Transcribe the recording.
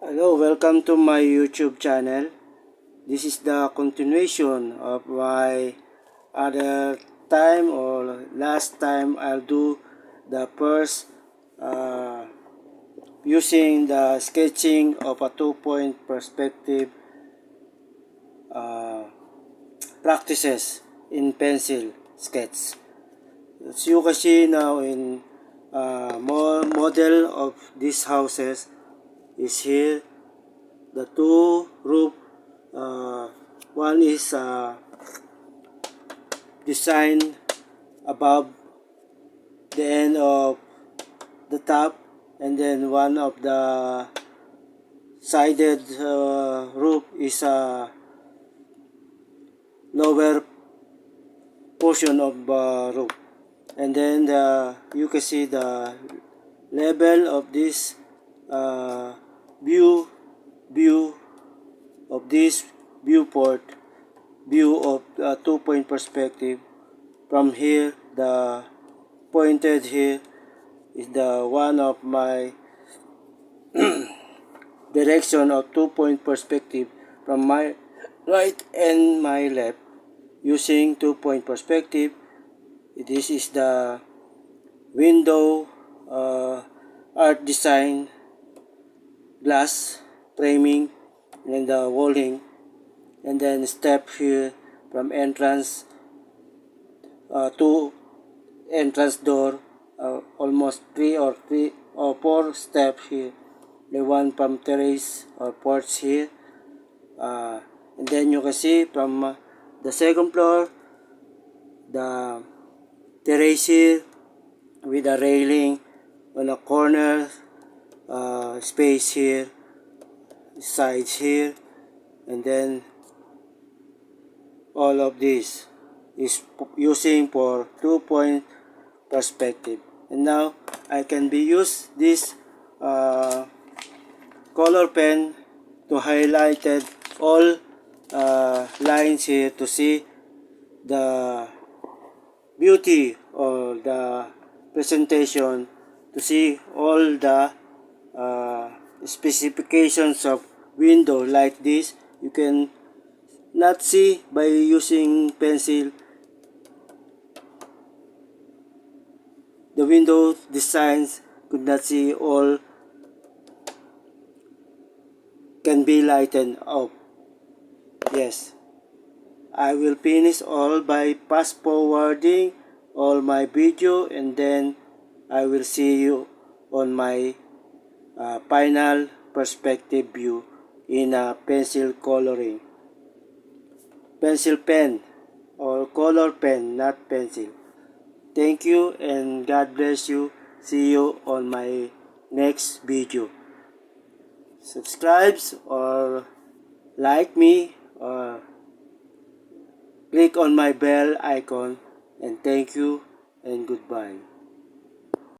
Hello, welcome to my YouTube channel. This is the continuation of my other time or last time I'll do the first using the sketching of a two-point perspective uh, practices in pencil sketch. As you can see now in model of these houses is here. The two roof, one is designed above the end of the top, and then one of the sided roof is a lower portion of roof. And then you can see the level of this view of this viewport, view of two-point perspective. From here, the pointed here is the one of my direction of two-point perspective from my right and my left. Using two-point perspective, this is the window art design, glass framing, and the walling, and then step here from entrance to entrance door, almost three or four steps here. The one from terrace or porch here, and then you can see from the second floor the terrace here with a railing on a corner, space here, sides here, and then all of this is using for two-point perspective. And now I can be use this color pen to highlight all lines here to see the beauty or the presentation, to see all the specifications of window like this. You can not see by using pencil the window designs, could not see all can be lightened up. Yes, I will finish all by fast forwarding all my video, and then I will see you on my final perspective view in a pencil coloring. Pencil pen or color pen, not pencil. Thank you and God bless you. See you on my next video. Subscribe or like me or click on my bell icon, and thank you and goodbye.